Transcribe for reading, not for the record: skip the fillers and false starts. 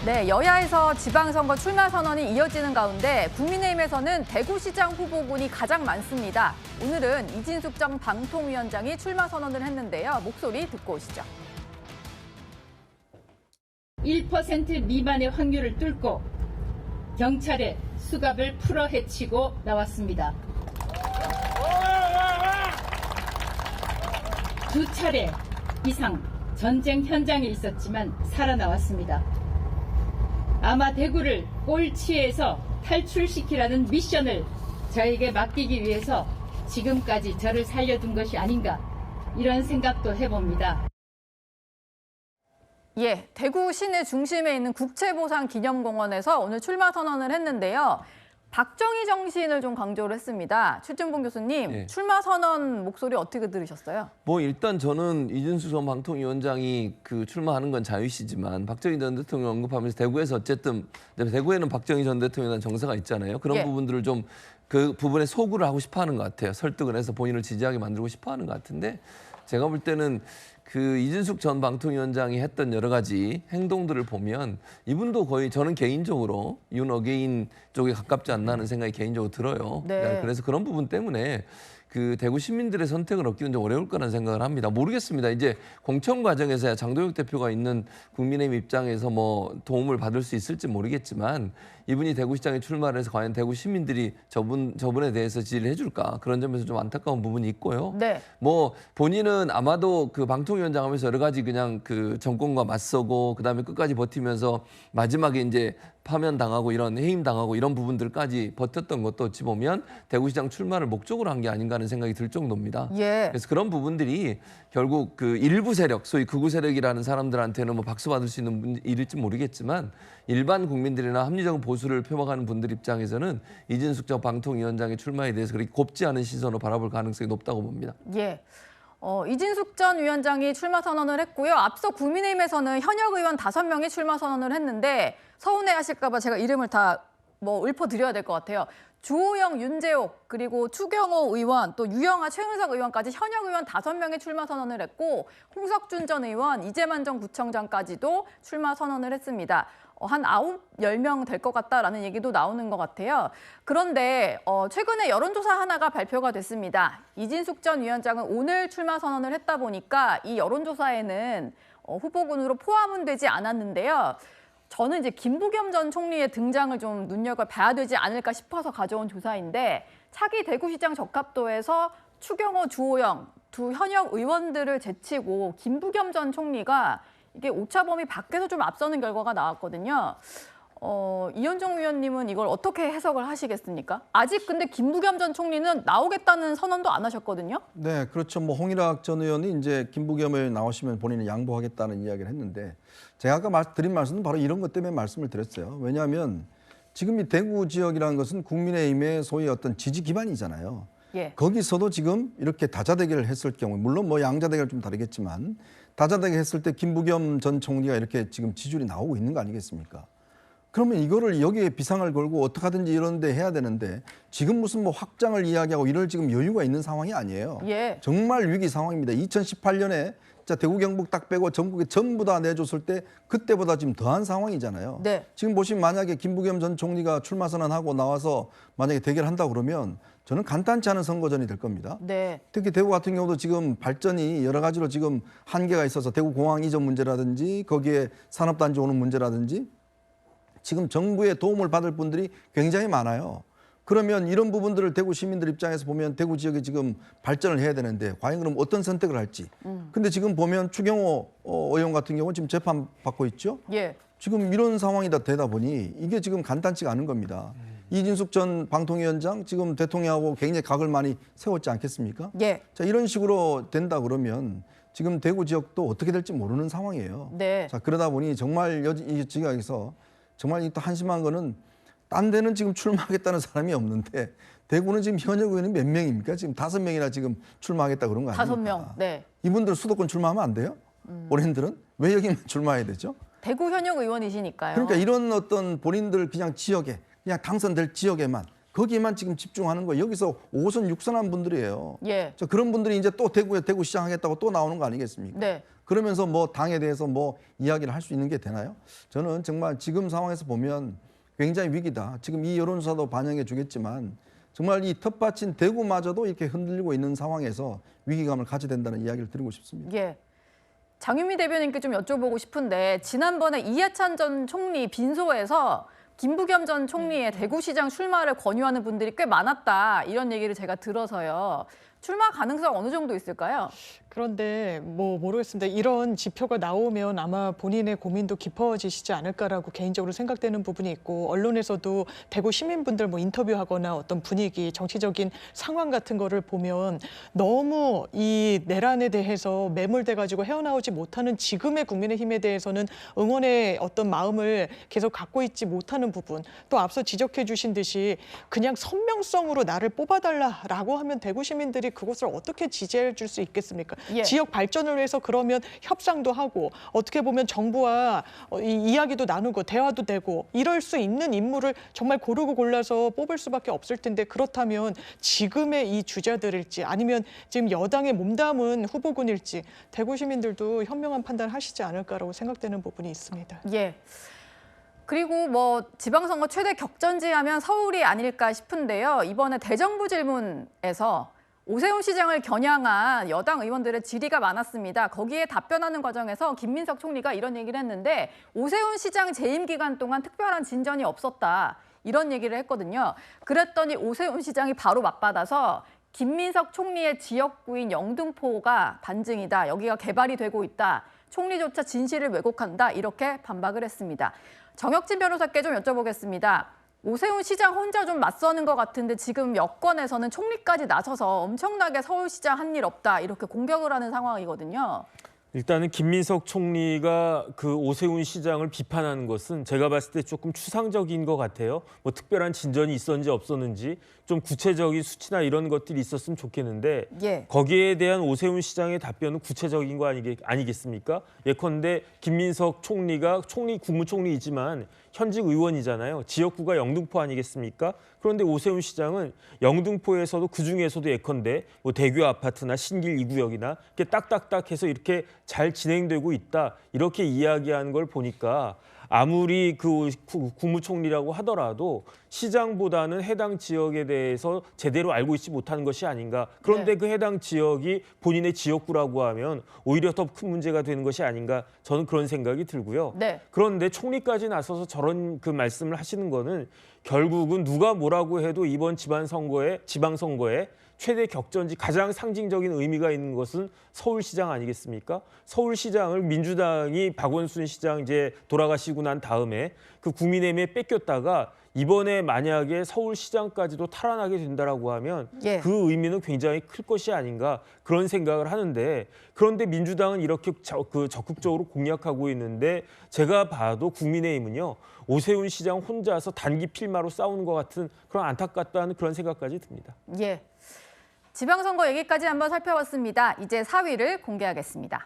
네, 여야에서 지방선거 출마 선언이 이어지는 가운데 국민의힘에서는 대구시장 후보군이 가장 많습니다. 오늘은 이진숙 전 방통위원장이 출마 선언을 했는데요. 목소리 듣고 오시죠. 1% 미만의 확률을 뚫고 경찰의 수갑을 풀어 헤치고 나왔습니다. 2차례 이상 전쟁 현장에 있었지만 살아나왔습니다. 아마 대구를 꼴찌에서 탈출시키라는 미션을 저에게 맡기기 위해서 지금까지 저를 살려둔 것이 아닌가 이런 생각도 해봅니다. 예, 대구 시내 중심에 있는 국채보상기념공원에서 오늘 출마 선언을 했는데요. 박정희 정신을 좀 강조를 했습니다. 최준봉 교수님, 네. 출마 선언 목소리 어떻게 들으셨어요? 뭐 일단 저는 이준수 전 방통위원장이 출마하는 건 자유시지만 박정희 전 대통령 언급하면서 대구에서 어쨌든 대구에는 박정희 전 대통령이라는 정서가 있잖아요. 그런 예. 부분들을 좀 그 부분에 소구를 하고 싶어하는 것 같아요. 설득을 해서 본인을 지지하게 만들고 싶어하는 것 같은데 제가 볼 때는 이준숙 전 방통위원장이 했던 여러 가지 행동들을 보면 이분도 거의 저는 개인적으로 윤 어게인 쪽에 가깝지 않나 하는 생각이 개인적으로 들어요. 네. 그래서 그런 부분 때문에 대구 시민들의 선택을 얻기는 좀 어려울 거라는 생각을 합니다. 모르겠습니다. 이제 공천 과정에서야 장도혁 대표가 있는 국민의힘 입장에서 뭐 도움을 받을 수 있을지 모르겠지만 이분이 대구시장에 출마를 해서 과연 대구 시민들이 저분에 대해서 지지를 해줄까 그런 점에서 좀 안타까운 부분이 있고요. 네. 뭐 본인은 아마도 방통위원장 하면서 여러 가지 그냥 정권과 맞서고 그다음에 끝까지 버티면서 마지막에 이제 파면당하고 이런 해임당하고 이런 부분들까지 버텼던 것도 어찌 보면 대구시장 출마를 목적으로 한 게 아닌가 하는 생각이 들 정도입니다. 예. 그래서 그런 부분들이 결국 일부 세력, 소위 극우 세력이라는 사람들한테는 뭐 박수 받을 수 있는 일일지 모르겠지만 일반 국민들이나 합리적 보수를 표방하는 분들 입장에서는 이진숙 전 방통위원장의 출마에 대해서 그렇게 곱지 않은 시선으로 바라볼 가능성이 높다고 봅니다. 예. 이진숙 전 위원장이 출마 선언을 했고요. 앞서 국민의힘에서는 현역 의원 5명이 출마 선언을 했는데 서운해하실까 봐 제가 이름을 다 읊어드려야 될 것 같아요. 주호영, 윤재옥, 그리고 추경호 의원, 또 유영아, 최은석 의원까지 현역 의원 5명이 출마 선언을 했고 홍석준 전 의원, 이재만 전 구청장까지도 출마 선언을 했습니다. 한 10명 될 것 같다라는 얘기도 나오는 것 같아요. 그런데 최근에 여론조사 하나가 발표가 됐습니다. 이진숙 전 위원장은 오늘 출마 선언을 했다 보니까 이 여론조사에는 후보군으로 포함은 되지 않았는데요. 저는 이제 김부겸 전 총리의 등장을 좀 눈여겨봐야 되지 않을까 싶어서 가져온 조사인데 차기 대구시장 적합도에서 추경호, 주호영 두 현역 의원들을 제치고 김부겸 전 총리가 이게 오차 범위 밖에서 좀 앞서는 결과가 나왔거든요. 이현정 의원님은 이걸 어떻게 해석을 하시겠습니까? 아직 근데 김부겸 전 총리는 나오겠다는 선언도 안 하셨거든요. 네, 그렇죠. 홍일학 전 의원이 이제 김부겸 의원 나오시면 본인은 양보하겠다는 이야기를 했는데 제가 아까 드린 말씀은 바로 이런 것 때문에 말씀을 드렸어요. 왜냐하면 지금 이 대구 지역이라는 것은 국민의힘의 소위 어떤 지지 기반이잖아요. 예. 거기서도 지금 이렇게 다자대결을 했을 경우, 물론 양자대결 좀 다르겠지만 다자대결 했을 때 김부겸 전 총리가 이렇게 지금 지지율이 나오고 있는 거 아니겠습니까? 그러면 이거를 여기에 비상을 걸고 어떻게 하든지 이런 데 해야 되는데 지금 무슨 확장을 이야기하고 이럴 지금 여유가 있는 상황이 아니에요. 예. 정말 위기 상황입니다. 2018년에 대구 경북 딱 빼고 전국에 전부 다 내줬을 때 그때보다 지금 더한 상황이잖아요. 네. 지금 보시면 만약에 김부겸 전 총리가 출마 선언하고 나와서 만약에 대결한다 그러면 저는 간단치 않은 선거전이 될 겁니다. 네. 특히 대구 같은 경우도 지금 발전이 여러 가지로 지금 한계가 있어서 대구 공항 이전 문제라든지 거기에 산업단지 오는 문제라든지 지금 정부의 도움을 받을 분들이 굉장히 많아요. 그러면 이런 부분들을 대구 시민들 입장에서 보면 대구 지역이 지금 발전을 해야 되는데 과연 그럼 어떤 선택을 할지. 근데 지금 보면 추경호 의원 같은 경우는 지금 재판 받고 있죠. 예. 지금 이런 상황이 되다 보니 이게 지금 간단치가 않은 겁니다. 이진숙 전 방통위원장 지금 대통령하고 굉장히 각을 많이 세웠지 않겠습니까? 예. 자, 이런 식으로 된다 그러면 지금 대구 지역도 어떻게 될지 모르는 상황이에요. 네. 자, 그러다 보니 정말 이 지역에서 정말 또 한심한 거는 딴 데는 지금 출마하겠다는 사람이 없는데 대구는 지금 현역 의원이 몇 명입니까? 지금 5명이나 지금 출마하겠다 그런 거 아닙니까? 5명. 네. 이분들 수도권 출마하면 안 돼요? 본인들은 왜 여기만 출마해야 되죠? 대구 현역 의원이시니까요. 그러니까 이런 어떤 본인들 그냥 지역에 그냥 당선될 지역에만 거기에만 지금 집중하는 거예요. 여기서 5선 6선한 분들이에요. 예. 그런 분들이 이제 또 대구시장 하겠다고 또 나오는 거 아니겠습니까? 네. 그러면서 뭐 당에 대해서 뭐 이야기를 할 수 있는 게 되나요? 저는 정말 지금 상황에서 보면 굉장히 위기다. 지금 이 여론조사도 반영해 주겠지만 정말 이 텃밭인 대구마저도 이렇게 흔들리고 있는 상황에서 위기감을 가져야 된다는 이야기를 드리고 싶습니다. 예. 장윤미 대변인께 좀 여쭤보고 싶은데 지난번에 이해찬 전 총리 빈소에서 김부겸 전 총리의 대구시장 출마를 권유하는 분들이 꽤 많았다. 이런 얘기를 제가 들어서요. 출마 가능성 어느 정도 있을까요? 그런데 뭐 모르겠습니다. 이런 지표가 나오면 아마 본인의 고민도 깊어지시지 않을까라고 개인적으로 생각되는 부분이 있고, 언론에서도 대구 시민분들 뭐 인터뷰하거나 어떤 분위기, 정치적인 상황 같은 거를 보면 너무 이 내란에 대해서 매몰돼 가지고 헤어나오지 못하는 지금의 국민의힘에 대해서는 응원의 어떤 마음을 계속 갖고 있지 못하는 부분, 또 앞서 지적해 주신 듯이 그냥 선명성으로 나를 뽑아달라라고 하면 대구 시민들이 그것을 어떻게 지지해 줄 수 있겠습니까? 예. 지역 발전을 위해서 그러면 협상도 하고 어떻게 보면 정부와 이야기도 나누고 대화도 되고 이럴 수 있는 인물을 정말 고르고 골라서 뽑을 수밖에 없을 텐데, 그렇다면 지금의 이 주자들일지 아니면 지금 여당에 몸담은 후보군일지 대구 시민들도 현명한 판단하시지 않을까라고 생각되는 부분이 있습니다. 예. 그리고 뭐 지방선거 최대 격전지 하면 서울이 아닐까 싶은데요. 이번에 대정부 질문에서 오세훈 시장을 겨냥한 여당 의원들의 질의가 많았습니다. 거기에 답변하는 과정에서 김민석 총리가 이런 얘기를 했는데 오세훈 시장 재임 기간 동안 특별한 진전이 없었다. 이런 얘기를 했거든요. 그랬더니 오세훈 시장이 바로 맞받아서 김민석 총리의 지역구인 영등포가 반증이다. 여기가 개발이 되고 있다. 총리조차 진실을 왜곡한다. 이렇게 반박을 했습니다. 정혁진 변호사께 좀 여쭤보겠습니다. 오세훈 시장 혼자 좀 맞서는 것 같은데 지금 여권에서는 총리까지 나서서 엄청나게 서울시장 한 일 없다 이렇게 공격을 하는 상황이거든요. 일단은 김민석 총리가 그 오세훈 시장을 비판하는 것은 제가 봤을 때 조금 추상적인 것 같아요. 뭐 특별한 진전이 있었는지 없었는지 좀 구체적인 수치나 이런 것들이 있었으면 좋겠는데 예. 거기에 대한 오세훈 시장의 답변은 구체적인 거 아니겠습니까? 예컨대 김민석 총리가 국무총리이지만 현직 의원이잖아요. 지역구가 영등포 아니겠습니까? 그런데 오세훈 시장은 영등포에서도 그중에서도 예컨대 뭐 대교 아파트나 신길 2구역이나 이렇게 딱딱딱 해서 이렇게 잘 진행되고 있다. 이렇게 이야기하는 걸 보니까 아무리 그 국무총리라고 하더라도 시장보다는 해당 지역에 대해서 제대로 알고 있지 못하는 것이 아닌가. 그런데 네. 그 해당 지역이 본인의 지역구라고 하면 오히려 더 큰 문제가 되는 것이 아닌가. 저는 그런 생각이 들고요. 네. 그런데 총리까지 나서서 저런 그 말씀을 하시는 거는 결국은 누가 뭐라고 해도 이번 지방선거에 최대 격전지 가장 상징적인 의미가 있는 것은 서울시장 아니겠습니까? 서울시장을 민주당이 박원순 시장 이제 돌아가시고 난 다음에 그 국민의힘에 뺏겼다가 이번에 만약에 서울시장까지도 탈환하게 된다라고 하면 예. 그 의미는 굉장히 클 것이 아닌가 그런 생각을 하는데, 그런데 민주당은 이렇게 적극적으로 공략하고 있는데 제가 봐도 국민의힘은요 오세훈 시장 혼자서 단기 필마로 싸우는 것 같은 그런 안타깝다는 그런 생각까지 듭니다. 예. 지방선거 얘기까지 한번 살펴봤습니다. 이제 4위를 공개하겠습니다.